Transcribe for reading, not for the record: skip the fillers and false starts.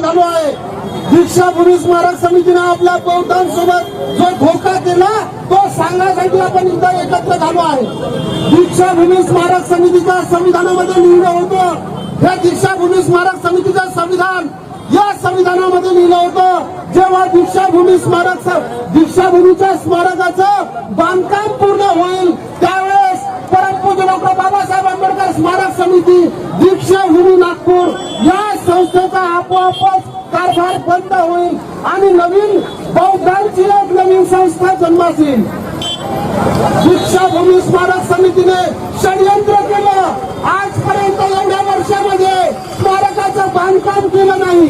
झालो आहे। दीक्षाभूमी स्मारक समितीने आपल्या बौद्धांसोबत जो धोका केला तो सांगण्यासाठी आपण इथं एकत्र झालो आहे। दीक्षाभूमी स्मारक समितीच्या संविधानामध्ये लिहिलं होतं, या दीक्षाभूमी स्मारक समितीचं संविधान या संविधानामध्ये लिहिलं होतं, जेव्हा दीक्षाभूमीच्या स्मारकाचं बांधकाम पूर्ण होईल त्यावेळेस परमपूज्य डॉक्टर बाबासाहेब आंबेडकर स्मारक समिती दीक्षाभूमी नागपूर या संस्थेचा आपोआपच कारभार बंद होईल आणि नवीन बौद्धांची एक नवीन संस्था जन्मास येईल। दीक्षाभूमी स्मारक समितीने षडयंत्र केलं, आजपर्यंत एवढ्या वर्षामध्ये स्मारकाचं बांधकाम केलं नाही।